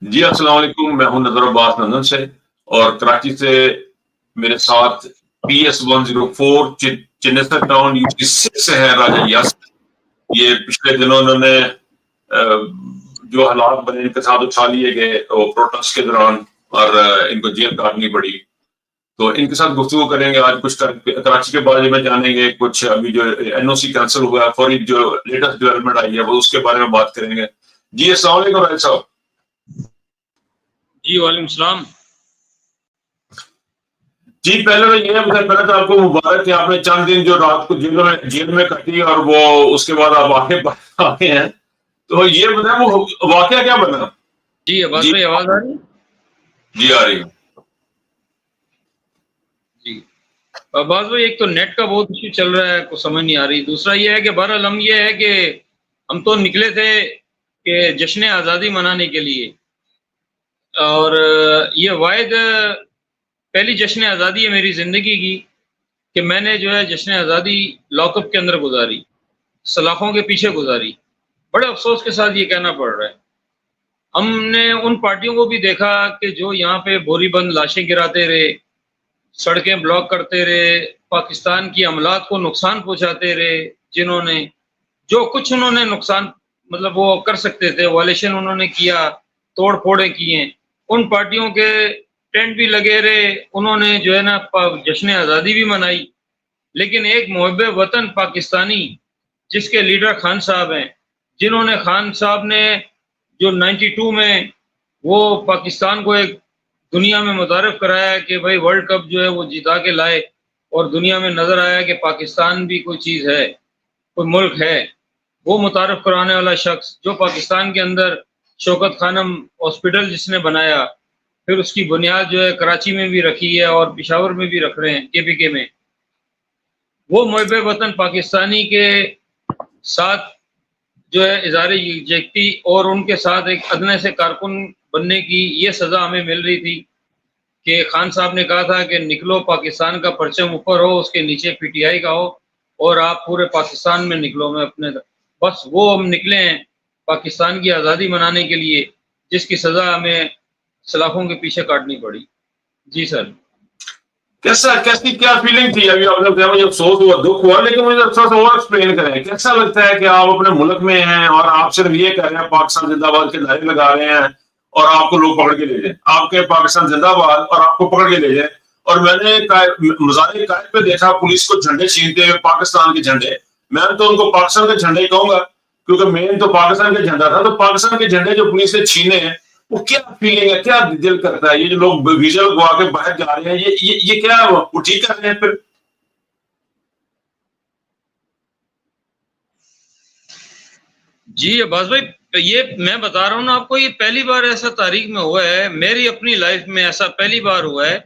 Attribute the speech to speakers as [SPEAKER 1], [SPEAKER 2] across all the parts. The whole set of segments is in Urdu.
[SPEAKER 1] جی السلام علیکم، میں ہوں نظر عباس لندن سے، اور کراچی سے میرے ساتھ PS104 چنیسر ٹاؤن UP6 سے ہے راجہ یاسر۔ یہ پچھلے دنوں انہوں نے جو حالات بنے ان کے ساتھ اٹھا لیے گئے پروٹیسٹ کے دوران، اور ان کو جیل کاٹنی پڑی، تو ان کے ساتھ گفتگو کریں گے آج۔ کچھ کراچی کے بارے میں جانیں گے، کچھ ابھی جو NOC کینسل ہوا ہے، فوری جو لیٹسٹ ڈیولپمنٹ آئی ہے وہ اس کے بارے میں بات کریں گے۔ جی السلام علیکم راجہ صاحب۔
[SPEAKER 2] جی وعلیکم السلام۔
[SPEAKER 1] جی پہلے تو یہ بتائیں، پہلے تو آپ کو مبارک کہ آپ نے چند دن جو رات کو جیل میں کٹی اور وہ اس کے بعد آپ آگے ہیں، تو یہ بتائیں وہ واقعہ کیا بنا؟
[SPEAKER 2] جی عباس بھائی آواز آ رہی ہے؟
[SPEAKER 1] جی آ رہی ہے۔
[SPEAKER 2] جی عباس بھائی، ایک تو نیٹ کا بہت ایشو چل رہا ہے، کچھ سمجھ نہیں آ رہی۔ دوسرا یہ ہے کہ بہرحال ہم یہ ہے کہ ہم تو نکلے تھے کہ جشن آزادی منانے کے لیے، اور یہ واحد پہلی جشن آزادی ہے میری زندگی کی کہ میں نے جو ہے جشن آزادی لاک اپ کے اندر گزاری، سلاخوں کے پیچھے گزاری۔ بڑے افسوس کے ساتھ یہ کہنا پڑ رہا ہے۔ ہم نے ان پارٹیوں کو بھی دیکھا کہ جو یہاں پہ بوری بند لاشیں گراتے رہے، سڑکیں بلاک کرتے رہے، پاکستان کی املاک کو نقصان پہنچاتے رہے، جنہوں نے جو کچھ انہوں نے نقصان مطلب وہ کر سکتے تھے، وائلیشن انہوں نے کیا، توڑ پھوڑے کیے۔ ان پارٹیوں کے ٹینٹ بھی لگے رہے، انہوں نے جو ہے نا جشن آزادی بھی منائی، لیکن ایک محب وطن پاکستانی جس کے لیڈر خان صاحب ہیں، جنہوں نے خان صاحب نے جو 92 میں وہ پاکستان کو ایک دنیا میں متعارف کرایا کہ بھائی ورلڈ کپ جو ہے وہ جتا کے لائے، اور دنیا میں نظر آیا کہ پاکستان بھی کوئی چیز ہے، کوئی ملک ہے، وہ متعارف کرانے والا شخص، جو پاکستان کے اندر شوکت خانم ہاسپٹل جس نے بنایا، پھر اس کی بنیاد جو ہے کراچی میں بھی رکھی ہے اور پشاور میں بھی رکھ رہے ہیں KPK میں، وہ محب وطن پاکستانی کے ساتھ جو ہے اظہار یکجہتی اور ان کے ساتھ ایک ادنے سے کارکن بننے کی یہ سزا ہمیں مل رہی تھی کہ خان صاحب نے کہا تھا کہ نکلو پاکستان کا پرچم اوپر ہو، اس کے نیچے PTI کا ہو، اور آپ پورے پاکستان میں نکلو۔ میں اپنے بس وہ ہم نکلے ہیں پاکستان کی آزادی منانے کے لیے، جس کی سزا ہمیں سلاخوں کے پیچھے کاٹنی پڑی۔ جی سر،
[SPEAKER 1] کیسی کیا فیلنگ تھی؟ ابھی آپ نے بتایا مجھے افسوس ہوا، دکھ ہوا، لیکن مجھے تھوڑا سا اور ایکسپلین کریں۔ کیسا لگتا ہے کہ آپ اپنے ملک میں ہیں اور آپ صرف یہ کہہ رہے ہیں پاکستان زندہ باد کے نعرے لگا رہے ہیں، اور آپ کو لوگ پکڑ کے لے جائیں، آپ کے پاکستان زندہ باد اور آپ کو پکڑ کے لے جائیں، اور میں نے مظاہرے قائد پہ دیکھا پولیس کو جھنڈے چھینتے ہوئے، پاکستان کے جھنڈے۔ میں تو ان کو پاکستان کے جھنڈے ہی کہوں گا، کیونکہ مین تو پاکستان کا جھنڈا تھا۔ تو پاکستان کے جھنڈے جو پولیس نے چھینے ہیں، وہ کیا فیلنگ ہے، کیا دل کرتا ہے؟ یہ جو لوگ ویزا لگوا کے باہر جا رہے ہیں، یہ کیا وہ ٹھیک کر رہے ہیں پھر؟
[SPEAKER 2] جی عباس بھائی، یہ میں بتا رہا ہوں نا آپ کو، یہ پہلی بار ایسا تاریخ میں ہوا ہے، میری اپنی لائف میں ایسا پہلی بار ہوا ہے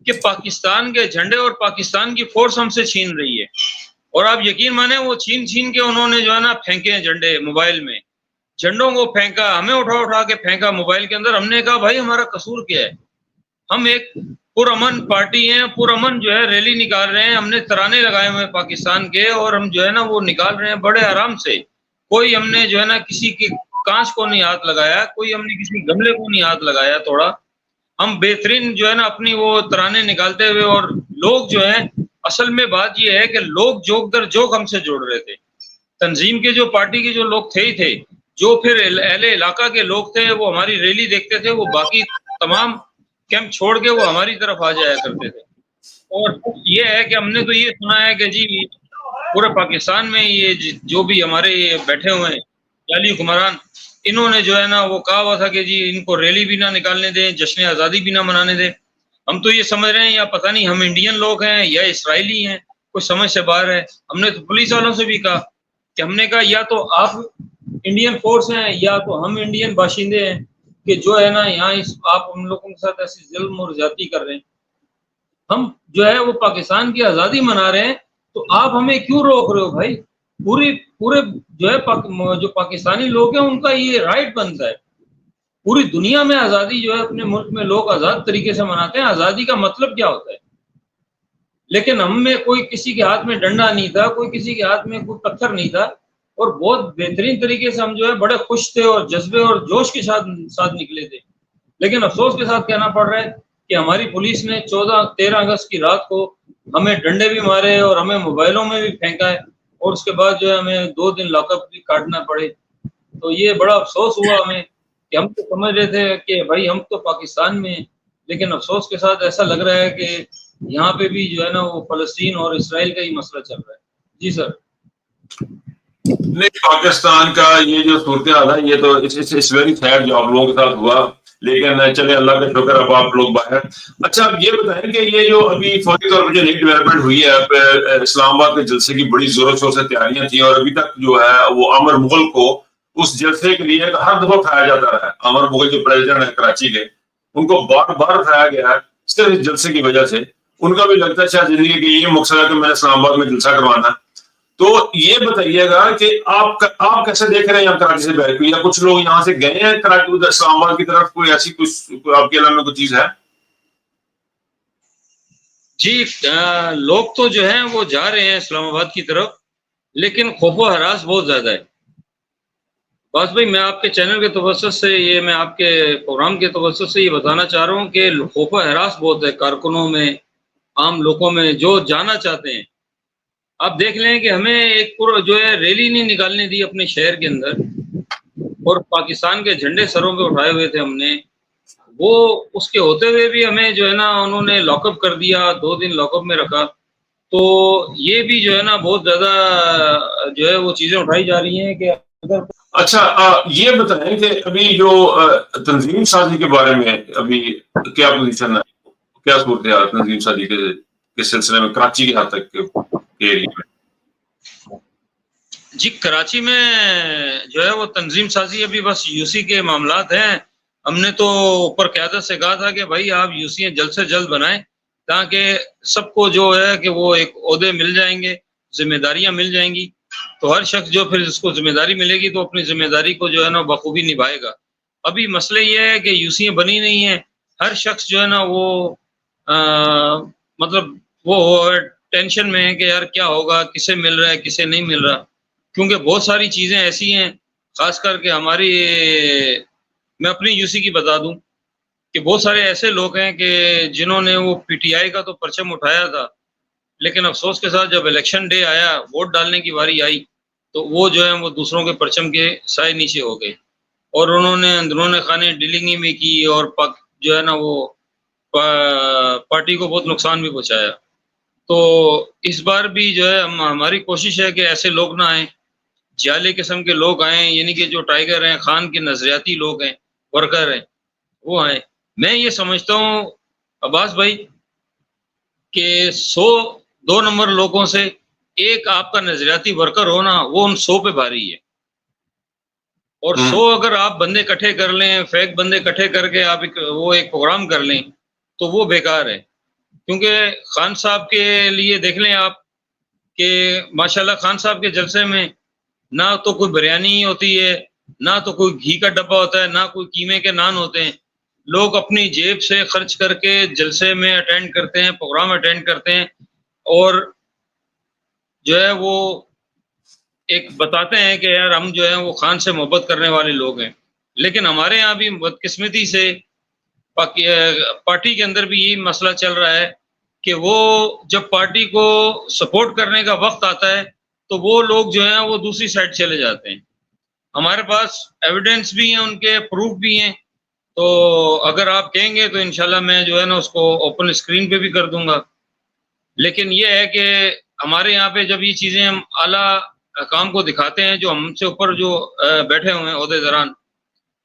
[SPEAKER 2] کہ پاکستان کے جھنڈے اور پاکستان کی فورس ہم سے چھین رہی ہے۔ اور آپ یقین مانیں وہ چھین کے انہوں نے جو ہے نا پھینکے ہیں جھنڈے، موبائل میں جھنڈوں کو پھینکا، ہمیں اٹھا کے پھینکا موبائل کے اندر۔ ہم نے کہا بھائی ہمارا قصور کیا ہے؟ ہم ایک پرامن پارٹی ہیں، پرامن جو ہے ریلی نکال رہے ہیں، ہم نے ترانے لگائے ہوئے پاکستان کے، اور ہم جو ہے نا وہ نکال رہے ہیں بڑے آرام سے۔ کوئی ہم نے جو ہے نا کسی کی کانچ کو نہیں ہاتھ لگایا، کوئی ہم نے کسی گملے کو نہیں ہاتھ لگایا توڑا۔ ہم بہترین جو ہے نا اپنی وہ ترانے نکالتے ہوئے، اور لوگ جو ہیں اصل میں بات یہ ہے کہ لوگ جوک در جوک ہم سے جوڑ رہے تھے۔ تنظیم کے جو پارٹی کے جو لوگ تھے ہی تھے، جو پھر اہل علاقہ کے لوگ تھے، وہ ہماری ریلی دیکھتے تھے، وہ باقی تمام کیمپ چھوڑ کے وہ ہماری طرف آ جایا کرتے تھے۔ اور یہ ہے کہ ہم نے تو یہ سنا ہے کہ جی پورے پاکستان میں یہ جو بھی ہمارے بیٹھے ہوئے ہیں جعلی حکمران، انہوں نے جو ہے نا وہ کہا ہوا تھا کہ جی ان کو ریلی بھی نہ نکالنے دیں، جشن آزادی بھی نہ منانے دیں۔ ہم تو یہ سمجھ رہے ہیں یا پتہ نہیں ہم انڈین لوگ ہیں یا اسرائیلی ہیں، کچھ سمجھ سے باہر ہے۔ ہم نے تو پولیس والوں سے بھی کہا کہ ہم نے کہا یا تو آپ انڈین فورس ہیں یا تو ہم انڈین باشندے ہیں، کہ جو ہے نا یہاں آپ ہم لوگوں کے ساتھ ایسی ظلم اور زیادتی کر رہے ہیں۔ ہم جو ہے وہ پاکستان کی آزادی منا رہے ہیں، تو آپ ہمیں کیوں روک رہے ہو بھائی؟ پورے جو ہے جو پاکستانی لوگ ہیں ان کا یہ رائٹ بنتا ہے۔ پوری دنیا میں آزادی جو ہے اپنے ملک میں لوگ آزاد طریقے سے مناتے ہیں۔ آزادی کا مطلب کیا ہوتا ہے؟ لیکن ہم میں کوئی کسی کے ہاتھ میں ڈنڈا نہیں تھا، کوئی کسی کے ہاتھ میں کوئی پتھر نہیں تھا، اور بہت بہترین طریقے سے ہم جو ہے بڑے خوش تھے اور جذبے اور جوش کے ساتھ نکلے تھے لیکن افسوس کے ساتھ کہنا پڑ رہا ہے کہ ہماری پولیس نے 13 اگست کی رات کو ہمیں ڈنڈے بھی مارے اور ہمیں موبائلوں میں بھی پھینکا ہے، اور اس کے بعد جو ہے ہمیں 2 دن لاک اپ بھی کاٹنا پڑے. تو یہ بڑا افسوس ہوا ہمیں کہ ہم تو سمجھ رہے تھے کہ بھائی ہم تو پاکستان میں ہیں، لیکن افسوس کے ساتھ ایسا لگ رہا ہے کہ یہاں پہ بھی جو ہے نا وہ فلسطین اور اسرائیل کا ہی مسئلہ چل رہا ہے. جی سر.
[SPEAKER 1] نہیں، پاکستان کا یہ جو صورتحال ہے یہ تو اٹس ویری سیڈ جو آپ لوگوں کے ساتھ ہوا، لیکن چلے اللہ کا شکر اب آپ لوگ باہر. اچھا اب یہ بتائیں کہ یہ جو ابھی فوری طور پر جو نئی ڈیولپمنٹ ہوئی ہے، اسلام آباد کے جلسے کی بڑی زور و شور سے تیاریاں تھیں اور ابھی تک جو ہے وہ عامر مغل کو اس جلسے کے لیے ہر دفعہ اٹھایا جاتا رہا ہے. عامر مغل جو پریزیڈنٹ ہے کراچی کے، ان کو بار بار اٹھایا گیا ہے صرف اس جلسے کی وجہ سے. ان کا بھی لگتا ہے شاید زندگی کا یہ مقصد ہے کہ میں نے اسلام آباد میں جلسہ کروانا ہے. تو یہ بتائیے گا کہ آپ کیسے دیکھ رہے ہیں یہاں کراچی سے بیٹھ کے، یا کچھ لوگ یہاں سے گئے ہیں کراچی اسلام آباد کی طرف، کوئی ایسی کوئی آپ کے علم میں کوئی چیز ہے؟
[SPEAKER 2] جی لوگ تو جو ہیں وہ جا رہے ہیں اسلام آباد کی طرف، لیکن خوف و ہراس بہت زیادہ ہے. باز بھائی میں آپ کے چینل کے توسط سے، یہ میں آپ کے پروگرام کے توسط سے یہ بتانا چاہ رہا ہوں کہ خوف و ہراس بہت ہے کارکنوں میں، عام لوگوں میں جو جانا چاہتے ہیں. آپ دیکھ لیں کہ ہمیں ایک جو ہے ریلی نہیں نکالنے دی اپنے شہر کے اندر، اور پاکستان کے جھنڈے سروں پہ اٹھائے ہوئے تھے ہم نے، وہ اس کے ہوتے ہوئے بھی ہمیں جو ہے نا انہوں نے لاک اپ کر دیا، 2 دن لاک اپ میں رکھا. تو یہ بھی جو ہے نا بہت زیادہ جو ہے وہ چیزیں اٹھائی جا رہی ہیں کہ اگر.
[SPEAKER 1] اچھا یہ بتائیں کہ ابھی جو تنظیم سازی کے بارے میں ابھی کیا پوزیشن ہے، کیا صورتحال تنظیم سازی کے سلسلے میں کراچی کے حد تک کے ایریا میں؟
[SPEAKER 2] جی کراچی میں جو ہے وہ تنظیم سازی ابھی بس یو سی کے معاملات ہیں. ہم نے تو اوپر قیادت سے کہا تھا کہ بھائی آپ یو سی جلد سے جلد بنائیں تاکہ سب کو جو ہے کہ وہ ایک عہدے مل جائیں گے، ذمہ داریاں مل جائیں گی. تو ہر شخص جو پھر جس کو ذمہ داری ملے گی تو اپنی ذمہ داری کو جو ہے نا بخوبی نبھائے گا. ابھی مسئلہ یہ ہے کہ یو سی بنی نہیں ہے، ہر شخص جو ہے نا وہ مطلب وہ ٹینشن میں ہے کہ یار کیا ہوگا، کسے مل رہا ہے کسے نہیں مل رہا. کیونکہ بہت ساری چیزیں ایسی ہیں، خاص کر کے ہماری، میں اپنی یو سی کی بتا دوں کہ بہت سارے ایسے لوگ ہیں کہ جنہوں نے وہ پی ٹی آئی کا تو پرچم اٹھایا تھا، لیکن افسوس کے ساتھ جب الیکشن ڈے آیا، ووٹ ڈالنے کی باری آئی، تو وہ جو ہے وہ دوسروں کے پرچم کے سائے نیچے ہو گئے، اور انہوں نے اندرون خانے ڈیلنگ بھی کی اور جو ہے نا وہ پارٹی کو بہت نقصان بھی پہنچایا. تو اس بار بھی جو ہے ہماری کوشش ہے کہ ایسے لوگ نہ آئیں، جعلی قسم کے لوگ آئیں، یعنی کہ جو ٹائیگر ہیں، خان کے نظریاتی لوگ ہیں، ورکر ہیں، وہ آئیں. میں یہ سمجھتا ہوں عباس بھائی کہ 2 نمبر لوگوں سے ایک آپ کا نظریاتی ورکر ہونا وہ ان 100 پہ بھاری ہے. اور 100 اگر آپ بندے اکٹھے کر لیں، فیک بندے اکٹھے کر کے آپ وہ ایک پروگرام کر لیں تو وہ بیکار ہے. کیونکہ خان صاحب کے لیے دیکھ لیں آپ کہ ماشاءاللہ خان صاحب کے جلسے میں نہ تو کوئی بریانی ہوتی ہے، نہ تو کوئی گھی کا ڈبہ ہوتا ہے، نہ کوئی قیمے کے نان ہوتے ہیں. لوگ اپنی جیب سے خرچ کر کے جلسے میں اٹینڈ کرتے ہیں، پروگرام اٹینڈ کرتے ہیں، اور جو ہے وہ ایک بتاتے ہیں کہ یار ہم جو ہے وہ خان سے محبت کرنے والے لوگ ہیں. لیکن ہمارے یہاں بھی بدقسمتی سے پارٹی کے اندر بھی یہی مسئلہ چل رہا ہے کہ وہ جب پارٹی کو سپورٹ کرنے کا وقت آتا ہے تو وہ لوگ جو ہیں وہ دوسری سائڈ چلے جاتے ہیں. ہمارے پاس ایویڈنس بھی ہیں، ان کے پروف بھی ہیں، تو اگر آپ کہیں گے تو انشاءاللہ میں جو ہے نا اس کو اوپن اسکرین پہ بھی کر دوں گا. لیکن یہ ہے کہ ہمارے یہاں پہ جب یہ چیزیں ہم اعلیٰ کام کو دکھاتے ہیں جو ہم سے اوپر جو بیٹھے ہوئے ہیں عہدے داران،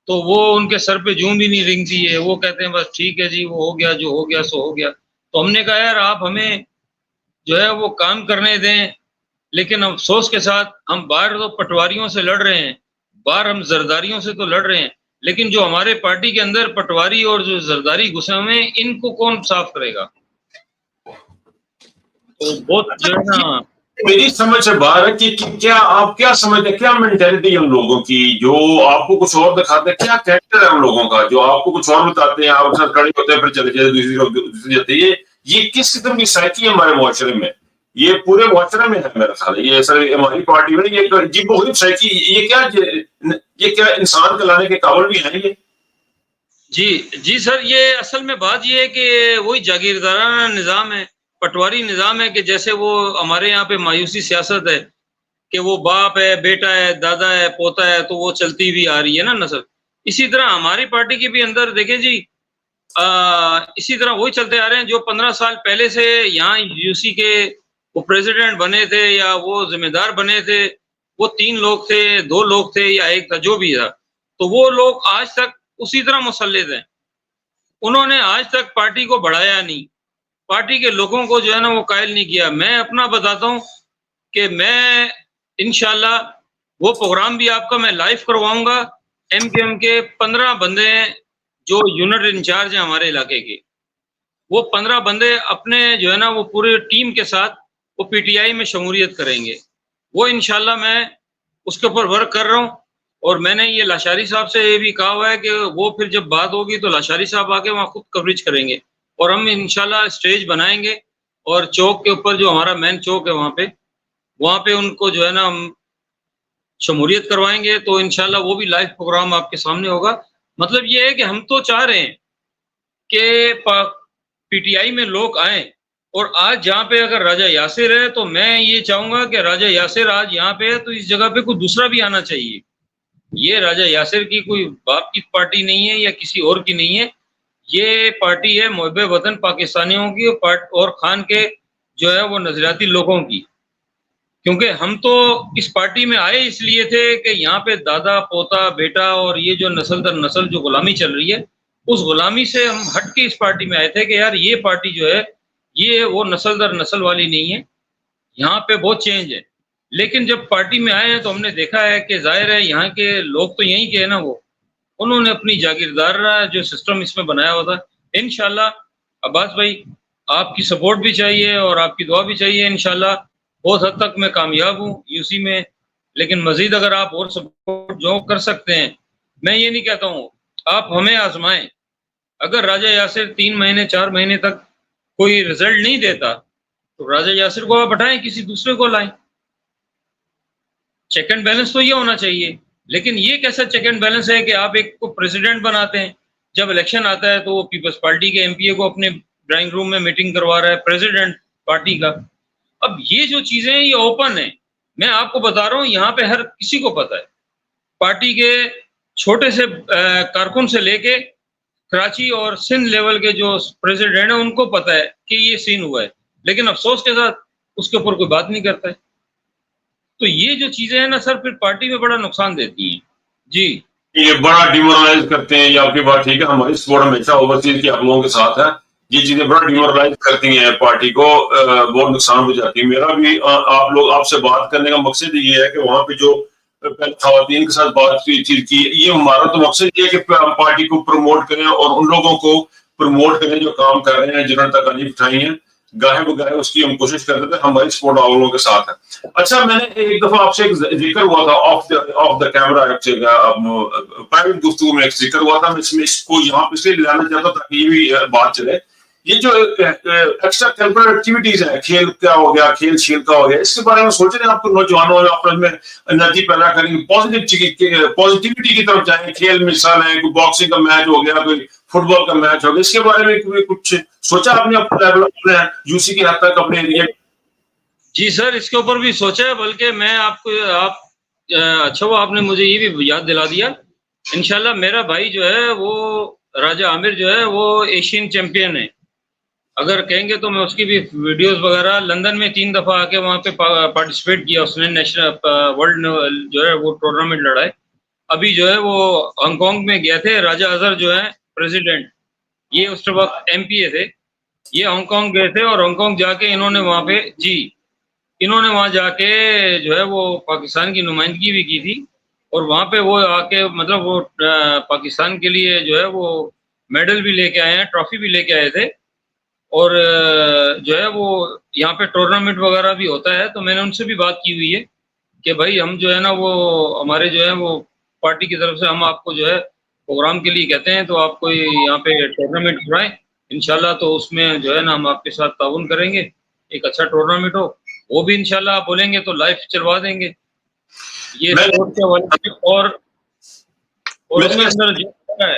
[SPEAKER 2] تو وہ ان کے سر پہ جوں بھی نہیں رنگتی ہے، وہ کہتے ہیں بس ٹھیک ہے جی وہ ہو گیا، جو ہو گیا سو ہو گیا. تو ہم نے کہا یار آپ ہمیں جو ہے وہ کام کرنے دیں. لیکن افسوس کے ساتھ ہم باہر تو پٹواریوں سے لڑ رہے ہیں، باہر ہم زرداریوں سے تو لڑ رہے ہیں، لیکن جو ہمارے پارٹی کے اندر پٹواری اور جو زرداری گھسے ہوئے ہیں ان کو کون صاف کرے گا؟ تو بہت جو ہے نا
[SPEAKER 1] میری سمجھ سے باہر ہے کہ کیا آپ کیا سمجھتے ہیں، کیا مینٹیلٹی ہے ان لوگوں کی جو آپ کو کچھ اور دکھاتے ہیں؟ کیا کریکٹر ہے ان لوگوں کا جو آپ کو کچھ اور بتاتے ہیں، آپ ساتھ کھڑے ہوتے ہیں پھر چلے جاتے دوسری جاتے ہیں؟ یہ کس قسم کی سائیکی ہے ہمارے معاشرے میں؟ یہ پورے معاشرے میں ہے میرا خیال ہے. یہ سر ہماری پارٹی میں یہ عجیب و غریب سائیکی، یہ کیا انسان کلانے کے قابل بھی ہیں یہ؟
[SPEAKER 2] جی سر، یہ اصل میں بات یہ ہے کہ وہی جاگیردارانہ نظام ہے، پٹواری نظام ہے، کہ جیسے وہ ہمارے یہاں پہ مایوسی سیاست ہے کہ وہ باپ ہے، بیٹا ہے، دادا ہے، پوتا ہے، تو وہ چلتی بھی آ رہی ہے نا نسل. اسی طرح ہماری پارٹی کے بھی اندر دیکھیں جی، اسی طرح وہی چلتے آ رہے ہیں جو 15 سال پہلے سے یہاں یو سی کے وہ پریزیڈنٹ بنے تھے یا وہ ذمہ دار بنے تھے. وہ 3 لوگ تھے، 2 لوگ تھے یا 1 تھا، جو بھی تھا، تو وہ لوگ آج تک اسی طرح مسلط ہیں. انہوں نے آج تک پارٹی کو بڑھایا نہیں، پارٹی کے لوگوں کو جو ہے نا وہ قائل نہیں کیا. میں اپنا بتاتا ہوں کہ میں انشاءاللہ وہ پروگرام بھی آپ کا میں لائیو کرواؤں گا. ایم کے 15 بندے ہیں جو یونٹ انچارج ہیں ہمارے علاقے کے، وہ 15 بندے اپنے جو ہے نا وہ پورے ٹیم کے ساتھ وہ پی ٹی آئی میں شمولیت کریں گے. وہ انشاءاللہ میں اس کے اوپر ورک کر رہا ہوں، اور میں نے یہ لاشاری صاحب سے یہ بھی کہا ہوا ہے کہ وہ پھر جب بات ہوگی تو لاشاری صاحب آ کے وہاں خود کوریج کریں گے، اور ہم انشاءاللہ اسٹیج بنائیں گے، اور چوک کے اوپر جو ہمارا مین چوک ہے وہاں پہ ان کو جو ہے نا ہم شمولیت کروائیں گے. تو انشاءاللہ وہ بھی لائیو پروگرام آپ کے سامنے ہوگا. مطلب یہ ہے کہ ہم تو چاہ رہے ہیں کہ پی ٹی آئی میں لوگ آئیں، اور آج جہاں پہ اگر راجہ یاسر ہے تو میں یہ چاہوں گا کہ راجہ یاسر آج یہاں پہ ہے تو اس جگہ پہ کوئی دوسرا بھی آنا چاہیے. یہ راجہ یاسر کی کوئی باپ کی پارٹی نہیں ہے یا کسی اور کی نہیں ہے، یہ پارٹی ہے محب وطن پاکستانیوں کی اور خان کے جو ہے وہ نظریاتی لوگوں کی. کیونکہ ہم تو اس پارٹی میں آئے اس لیے تھے کہ یہاں پہ دادا، پوتا، بیٹا اور یہ جو نسل در نسل جو غلامی چل رہی ہے، اس غلامی سے ہم ہٹ کے اس پارٹی میں آئے تھے کہ یار یہ پارٹی جو ہے یہ وہ نسل در نسل والی نہیں ہے، یہاں پہ بہت چینج ہے. لیکن جب پارٹی میں آئے ہیں تو ہم نے دیکھا ہے کہ ظاہر ہے یہاں کے لوگ تو یہیں کے ہیں نا، وہ انہوں نے اپنی جاگیردارانہ جو سسٹم اس میں بنایا ہوا تھا. انشاءاللہ عباس بھائی آپ کی سپورٹ بھی چاہیے اور آپ کی دعا بھی چاہیے. انشاءاللہ بہت حد تک میں کامیاب ہوں یو سی میں، لیکن مزید اگر آپ اور سپورٹ جو کر سکتے ہیں، میں یہ نہیں کہتا ہوں، آپ ہمیں آزمائیں. اگر راجہ یاسر 3 مہینے 4 مہینے تک کوئی رزلٹ نہیں دیتا تو راجہ یاسر کو آپ ہٹائیں، کسی دوسرے کو لائیں. چیک اینڈ بیلنس تو یہ ہونا چاہیے. لیکن یہ کیسا چیک اینڈ بیلنس ہے کہ آپ ایک کو پریزیڈنٹ بناتے ہیں، جب الیکشن آتا ہے تو وہ پیپلز پارٹی کے ایم پی اے کو اپنے ڈرائنگ روم میں میٹنگ کروا رہا ہے پریزیڈنٹ پارٹی کا. اب یہ جو چیزیں ہیں یہ اوپن ہیں، میں آپ کو بتا رہا ہوں، یہاں پہ ہر کسی کو پتہ ہے، پارٹی کے چھوٹے سے کارکن سے لے کے کراچی اور سندھ لیول کے جو پریزیڈنٹ ہیں ان کو پتہ ہے کہ یہ سین ہوا ہے، لیکن افسوس کے ساتھ اس کے اوپر کوئی بات نہیں کرتا ہے. تو یہ جو چیزیں ہیں نا سر پھر پارٹی میں بڑا نقصان دیتی ہیں. جی
[SPEAKER 1] یہ بڑا ڈیمورلائز کرتے ہیں، یہ آپ کی بات ٹھیک ہے، ہماری سپورٹ ہمیشہ اوورسیز کے آپ لوگوں کے ساتھ ہے. یہ چیزیں بڑا ڈیمورلائز کرتی ہیں پارٹی کو، بہت نقصان ہو جاتی ہے. میرا بھی آپ سے بات کرنے کا مقصد یہ ہے کہ وہاں پہ جو خواتین کے ساتھ بات کی یہ ہمارا تو مقصد یہ ہے کہ پارٹی کو پروموٹ کریں اور ان لوگوں کو پروموٹ کریں جو کام کر رہے ہیں، جنہوں نے تکلیف اٹھائی ہیں، گاہے بگاہے اس کی ہم کوشش کرتے تھے. ہماری سپورٹ آپ لوگوں کے ساتھ ہے. اچھا، میں نے ایک دفعہ آپ سے ایک ذکر ہوا تھا آف دا کیمرا، پرائیویٹ گفتگو میں ایک ذکر ہوا تھا، میں اس کو یہاں پہ اس لیے لانا چاہتا ہوں تاکہ یہ بھی بات چلے. یہ جو ایکسٹرا کلچرل ایکٹیویٹیز ہیں، کھیل کا ہو گیا، کھیل شیل کا ہو گیا، اس کے بارے میں سوچ رہے ہیں آپ کو نوجوانوں میں انرجی پیدا کریں گے، پازیٹیوٹی کی طرف جائیں. کھیل مثال ہے، کوئی باکسنگ کا میچ ہو گیا، کوئی فٹ بال کا میچ ہو گیا، اس کے بارے میں کچھ سوچا آپ نے اپنے یو سی کی حد تک اپنے ایریا؟
[SPEAKER 2] جی سر، اس کے اوپر بھی سوچا ہے، بلکہ میں اچھا وہ آپ نے مجھے یہ بھی یاد دلا دیا. انشاءاللہ میرا بھائی جو ہے وہ راجہ عامر جو ہے وہ ایشین چیمپئن ہے. اگر کہیں گے تو میں اس کی بھی ویڈیوز وغیرہ، لندن میں 3 دفعہ آ کے وہاں پہ پارٹیسپیٹ کیا اس نے، نیشنل ورلڈ جو ہے وہ ٹورنامنٹ لڑائے. ابھی جو ہے وہ ہانگ کانگ میں گئے تھے. راجہ اظہر جو ہے پریزیڈنٹ، یہ اس وقت ایم پی اے تھے، یہ ہانگ کانگ گئے تھے، اور ہانگ کانگ جا کے انہوں نے وہاں جا کے جو ہے وہ پاکستان کی نمائندگی بھی کی تھی. اور وہاں پہ وہ آ کے مطلب وہ پاکستان کے لیے جو ہے وہ میڈل بھی لے کے آئے ہیں، ٹرافی بھی لے کے آئے تھے. اور جو ہے وہ یہاں پہ ٹورنامنٹ وغیرہ بھی ہوتا ہے. تو میں نے ان سے بھی بات کی ہوئی ہے کہ بھائی ہم جو ہے نا وہ ہمارے جو ہے وہ پارٹی کی طرف سے ہم آپ کو جو ہے پروگرام کے لیے کہتے ہیں، تو آپ کو یہاں پہ ٹورنامنٹ کرائیں انشاءاللہ. تو اس میں جو ہے نا ہم آپ کے ساتھ تعاون کریں گے، ایک اچھا ٹورنامنٹ ہو، وہ بھی انشاءاللہ آپ بولیں گے تو لائیو چلوا دیں گے. یہ اور اس کے اندر جو ہے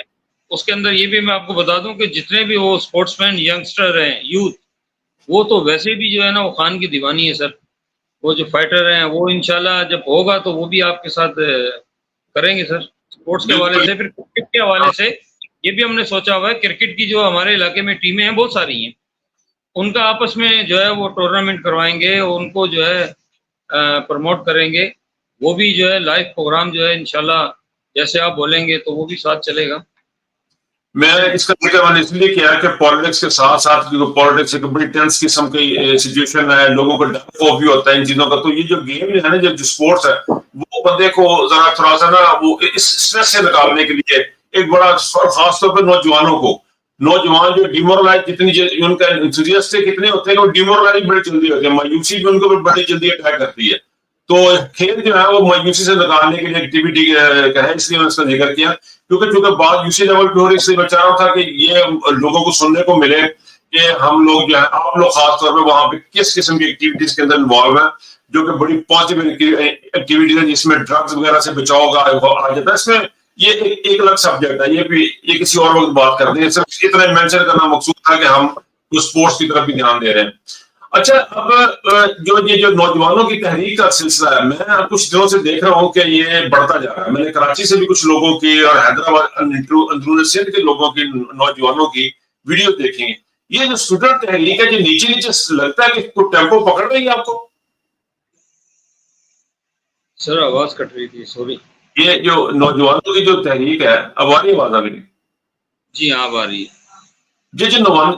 [SPEAKER 2] اس کے اندر یہ بھی میں آپ کو بتا دوں کہ جتنے بھی وہ اسپورٹس مین ینگسٹر ہیں، یوتھ، وہ تو ویسے بھی جو ہے نا وہ خان کی دیوانی ہے سر. وہ جو فائٹر ہیں وہ انشاءاللہ جب ہوگا تو وہ بھی آپ کے ساتھ کریں گے سر. اسپورٹس کے حوالے سے، پھر کرکٹ کے حوالے سے یہ بھی ہم نے سوچا ہوا ہے. کرکٹ کی جو ہمارے علاقے میں ٹیمیں ہیں بہت ساری ہیں، ان کا آپس میں جو ہے وہ ٹورنامنٹ کروائیں گے، ان کو جو ہے پروموٹ کریں گے. وہ بھی جو ہے لائیو پروگرام جو ہے انشاءاللہ جیسے آپ بولیں گے تو وہ بھی ساتھ چلے گا.
[SPEAKER 1] میں اس کا ذکر میں نے اس لیے کیا کہ پالیٹکس کے ساتھ ساتھ پالیٹکس ایک بڑی ٹینس قسم کی سچویشن ہے، لوگوں کو ڈر خوف بھی ہوتا ہے ان چیزوں کا. تو یہ جو گیم ہے نا، جو اسپورٹس ہے، وہ بندے کو ذرا تھوڑا سا نا وہ اس اسٹریس سے نکالنے کے لیے ایک بڑا، خاص طور پہ نوجوانوں کو، نوجوان جو ڈیمورلائز جتنی ان کا انتھوزیاسٹک کتنے ہوتے ہیں کہ وہ ڈیمورلائز بڑی جلدی ہوتے ہیں، مایوسی بھی ان کو بڑی جلدی اٹیک کرتی ہے. تو کھیل جو ہے وہ مایوسی سے نکالنے کے لیے ایکٹیویٹی کا ہے، اس لیے میں اس کا ذکر کیا. کیونکہ چونکہ بات یوسی لیول پہ ہو رہی، اس لیے میں چاہ رہا تھا کہ یہ لوگوں کو سننے کو ملے کہ ہم لوگ جو ہے، آپ لوگ خاص طور پہ وہاں پہ کس قسم کی ایکٹیویٹیز کے اندر انوالو ہیں، جو کہ بڑی پازیٹیو ایکٹیویٹیز ہیں، جس میں ڈرگز وغیرہ سے بچاؤ کا آ جاتا ہے. اس میں یہ ایک الگ سبجیکٹ ہے، یہ کسی اور وقت بات کرتے ہیں. صرف اتنا مینشن کرنا مقصود تھا کہ ہم اسپورٹس کی طرف بھی دھیان دے رہے ہیں. اچھا، اب جو نوجوانوں کی تحریک کا سلسلہ ہے، میں کچھ دنوں سے دیکھ رہا ہوں کہ یہ بڑھتا جا رہا ہے. میں نے کراچی سے بھی کچھ لوگوں کی اور حیدرآباد اندرون سندھ کے لوگوں کی، نوجوانوں کی ویڈیو دیکھی ہیں. یہ جو اسٹوڈنٹ تحریک ہے، جو نیچے نیچے لگتا ہے کہ کوئی ٹیمپو پکڑ رہی ہے آپ کو؟
[SPEAKER 2] سر آواز کٹ رہی تھی، سوری.
[SPEAKER 1] یہ جو نوجوانوں کی جو تحریک ہے، اب آ رہی آواز آ رہی؟
[SPEAKER 2] جی ہاں، اب آ رہی ہے.
[SPEAKER 1] جو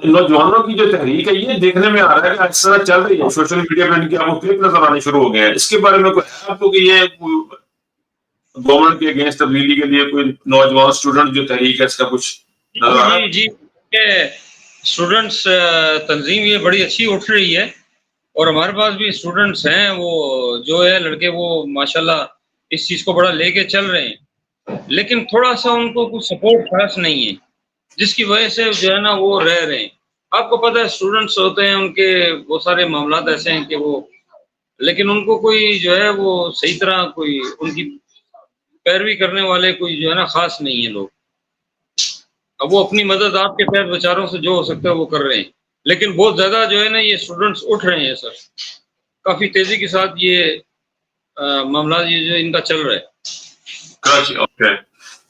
[SPEAKER 1] نوجوانوں کی جو تحریک ہے، یہ دیکھنے میں آ رہا ہے کہ اس طرح چل رہی ہے سوشل میڈیا پہ، ان کی آپ کو کلپ نظر آنے شروع ہو گئے ہیں. اس کے بارے میں کوئی ہے آپ کو کہ یہ گورنمنٹ کے اگینسٹ تبدیلی کے لیے کوئی نوجوان اسٹوڈنٹ جو تحریک ہے، اس کا کچھ نظر آ رہا ہے؟
[SPEAKER 2] جی اسٹوڈنٹس تنظیم یہ بڑی اچھی اٹھ رہی ہے، اور ہمارے پاس بھی اسٹوڈنٹس ہیں، وہ جو ہے لڑکے، وہ ماشاءاللہ اس چیز کو بڑا لے کے چل رہے ہیں. لیکن تھوڑا سا ان کو کچھ سپورٹ خاص نہیں ہے، جس کی وجہ سے جو ہے نا وہ رہ رہے ہیں. آپ کو پتہ ہے اسٹوڈنٹس ہوتے ہیں، ان کے بہت سارے معاملات ایسے ہیں کہ وہ، لیکن ان کو کوئی جو ہے وہ صحیح طرح کوئی ان کی پیروی کرنے والے کوئی جو ہے نا خاص نہیں ہے لوگ. اب وہ اپنی مدد آپ کے تحت بیچاروں سے جو ہو سکتا ہے وہ کر رہے ہیں. لیکن بہت زیادہ جو ہے نا یہ اسٹوڈنٹس اٹھ رہے ہیں سر، کافی تیزی کے ساتھ یہ معاملات یہ جو ان کا چل رہا ہے.
[SPEAKER 1] اوکے.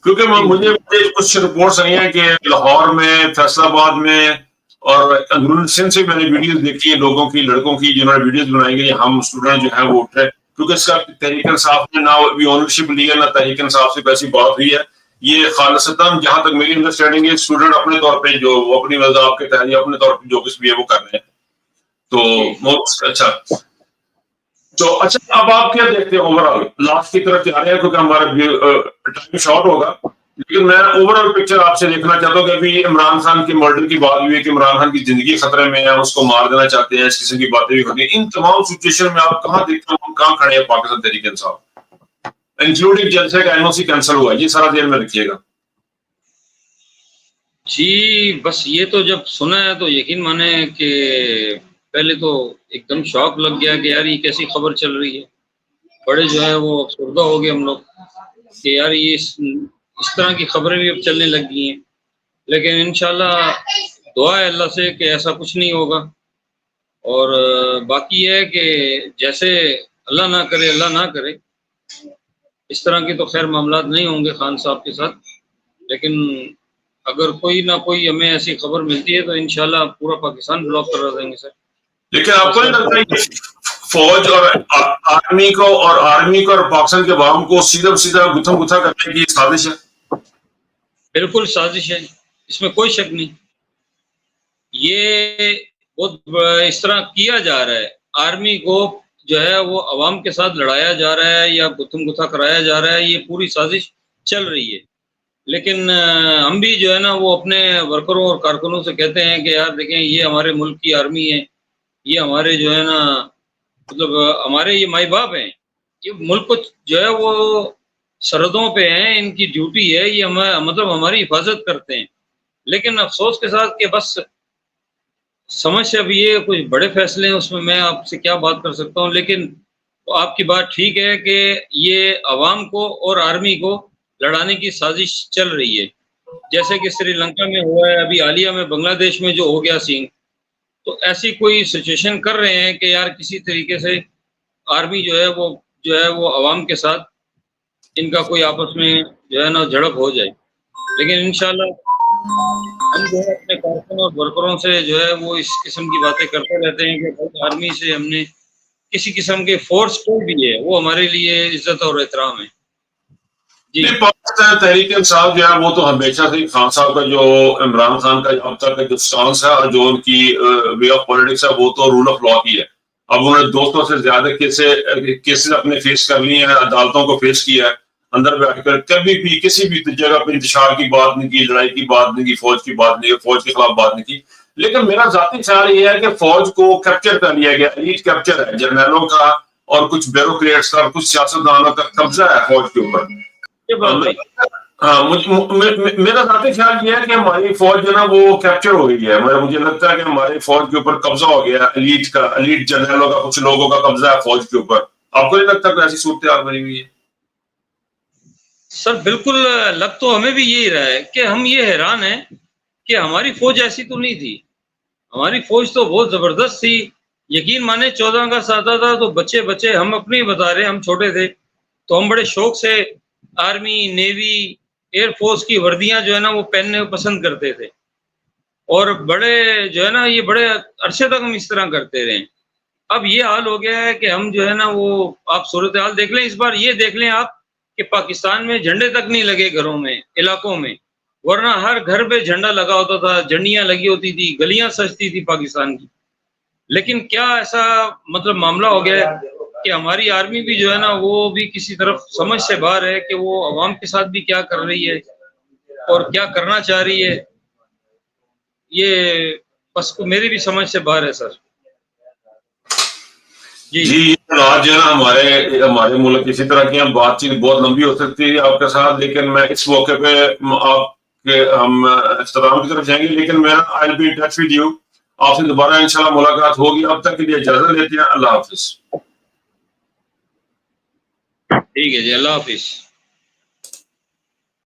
[SPEAKER 1] کیونکہ مجھے کچھ رپورٹس آئی ہیں کہ لاہور میں، فیصل آباد میں اور اندرون سندھ سے میں نے ویڈیوز دیکھی ہیں لوگوں کی، لڑکوں کی، جنہوں نے ویڈیوز بنائی گئی، ہم اسٹوڈنٹ جو ہیں وہ اٹھ رہے ہیں. کیونکہ اس کا تحریک انصاف نے نہ بھی اونرشپ لی ہے، نہ تحریک انصاف سے ویسی بات ہوئی ہے. یہ خالصتاً جہاں تک میری انڈرسٹینڈنگ ہے، اسٹوڈنٹ اپنے طور پہ جو وہ اپنی مذہب کے تحت اپنے طور پہ جو کچھ بھی ہے وہ کر رہے ہیں. تو اچھا، اب آپ کیا دیکھتے ہیں اوور آل؟ لاسٹ کی طرف جا رہے ہیں کیونکہ ہمارا ٹائم شارٹ ہوگا، لیکن میں اوور آل پکچر آپ سے دیکھنا چاہتا ہوں کہ ابھی عمران خان کی مرڈر کی بات ہوئی ہے کہ عمران خان کی زندگی خطرے میں ہے، اس کو مار دینا چاہتے ہیں، اس قسم کی باتیں بھی ہوتی ہیں. ان تمام سچویشن میں آپ کہاں دیکھتے ہیں، کہاں کھڑے ہیں پاکستان تحریک انصاف، انکلوڈنگ جلسے کا NOC کینسل ہوا ہے؟ یہ سارا ذہن میں رکھیے گا.
[SPEAKER 2] جی بس یہ تو جب سنا ہے تو یقین مانے کہ پہلے تو ایک دم شوق لگ گیا کہ یار یہ کیسی خبر چل رہی ہے. بڑے جو ہے وہ افسردہ ہو گئے ہم لوگ کہ یار یہ اس طرح کی خبریں بھی اب چلنے لگ گئی ہیں. لیکن انشاءاللہ دعا ہے اللہ سے کہ ایسا کچھ نہیں ہوگا. اور باقی یہ ہے کہ جیسے اللہ نہ کرے اس طرح کے تو خیر معاملات نہیں ہوں گے خان صاحب کے ساتھ. لیکن اگر کوئی نہ کوئی ہمیں ایسی خبر ملتی ہے تو انشاءاللہ پورا پاکستان بلاک کروا دیں گے سر.
[SPEAKER 1] لیکن آپ کو نہیں لگتا ہے فوج اور آرمی کو اور پاکستان کے عوام کو سیدھا گتھم گتھا کرنے کی سازش ہے؟
[SPEAKER 2] بالکل سازش ہے، اس میں کوئی شک نہیں. یہ بہت اس طرح کیا جا رہا ہے، آرمی کو جو ہے وہ عوام کے ساتھ لڑایا جا رہا ہے یا گتھم گتھا کرایا جا رہا ہے. یہ پوری سازش چل رہی ہے. لیکن ہم بھی جو ہے نا وہ اپنے ورکروں اور کارکنوں سے کہتے ہیں کہ یار دیکھیں یہ ہمارے ملک کی آرمی ہے، یہ ہمارے جو ہے نا مطلب ہمارے یہ مائی باپ ہیں، یہ ملک کو جو ہے وہ سرحدوں پہ ہیں، ان کی ڈیوٹی ہے، یہ مطلب ہماری حفاظت کرتے ہیں. لیکن افسوس کے ساتھ کہ بس سمجھ سے اب یہ کچھ بڑے فیصلے ہیں، اس میں آپ سے کیا بات کر سکتا ہوں. لیکن آپ کی بات ٹھیک ہے کہ یہ عوام کو اور آرمی کو لڑانے کی سازش چل رہی ہے. جیسے کہ سری لنکا میں ہوا ہے، ابھی حالیہ میں بنگلہ دیش میں جو ہو گیا سین، تو ایسی کوئی سچویشن کر رہے ہیں کہ یار کسی طریقے سے آرمی جو ہے وہ عوام کے ساتھ ان کا کوئی آپس میں جو ہے نا جھڑپ ہو جائے. لیکن انشاءاللہ ہم جو ہے اپنے کارکنوں اور ورکروں سے جو ہے وہ اس قسم کی باتیں کرتے رہتے ہیں کہ آرمی سے ہم نے کسی قسم کے فورس کو بھی ہے وہ ہمارے لیے عزت اور احترام ہے. جی
[SPEAKER 1] پاکستان تحریک انصاف جو ہے وہ تو ہمیشہ سے خان صاحب کا جو عمران خان کا اب تک کا جو سٹانس ہے اور جو ان کی وے آف پالیٹکس ہے وہ تو رول آف لا کی ہے. اب انہوں نے 200 سے زیادہ کیسز اپنے فیس کر لیے ہیں، عدالتوں کو فیس کیا ہے، اندر بیٹھ کر کبھی بھی کسی بھی جگہ پہ انتشار کی بات نہیں کی، لڑائی کی بات نہیں کی، فوج کی بات نہیں کی، فوج کے خلاف بات نہیں کی. لیکن میرا ذاتی خیال یہ ہے کہ فوج کو کیپچر کر لیا گیا، ایلیٹ کیپچر ہے، جرنیلوں کا اور کچھ بیوروکریٹس کا اور کچھ سیاستدانوں کا قبضہ ہے فوج کے اوپر. میرا ذاتی خیال یہ ہے کہ ہماری فوج جو نا وہ کیپچر ہو گئی ہے. مجھے لگتا ہے کہ ہماری فوج کے اوپر قبضہ ہو گیا ایلیٹ جنرلوں کا، کچھ لوگوں کا قبضہ ہے فوج کے اوپر. آپ کو نہیں لگتا کہ ایسی صورتحال بنی ہوئی ہے؟
[SPEAKER 2] سر بالکل لگ تو ہمیں بھی یہی رہا ہے کہ ہم یہ حیران ہیں کہ ہماری فوج ایسی تو نہیں تھی. ہماری فوج تو بہت زبردست تھی. یقین مانے 14 اگست آتا تھا تو بچے ہم اپنے ہی بتا رہے ہیں، ہم چھوٹے تھے تو ہم بڑے شوق سے آرمی، نیوی، ایئر فورس کی وردیاں جو ہے نا وہ پہننے پسند کرتے تھے، اور بڑے جو ہے نا یہ بڑے عرصے تک ہم اس طرح کرتے رہے. اب یہ حال ہو گیا ہے کہ ہم جو ہے نا وہ آپ صورتحال دیکھ لیں، اس بار یہ دیکھ لیں آپ کہ پاکستان میں جھنڈے تک نہیں لگے گھروں میں، علاقوں میں، ورنہ ہر گھر پہ جھنڈا لگا ہوتا تھا، جھنڈیاں لگی ہوتی تھی، گلیاں سجتی تھی پاکستان کی. لیکن کیا ایسا مطلب معاملہ ہو گیا ہے کہ ہماری آرمی بھی جو ہے نا وہ بھی کسی طرف سمجھ سے باہر ہے کہ وہ عوام کے ساتھ بھی کیا کر رہی ہے اور کیا کرنا چاہ رہی ہے. یہ بس میری بھی سمجھ سے باہر ہے سر.
[SPEAKER 1] جی آج جو ہے نا ہمارے ملک اسی طرح کی بات چیت بہت لمبی ہو سکتی ہے آپ کے ساتھ، لیکن میں اس موقع پہ آپ کے ہم اختتام کی طرف جائیں گے. لیکن میں I'll be in touch with you. آپ سے دوبارہ انشاءاللہ ملاقات ہوگی. اب تک کے لیے اجازت لیتے ہیں. اللہ حافظ.
[SPEAKER 2] ٹھیک ہے جی، اللہ حافظ.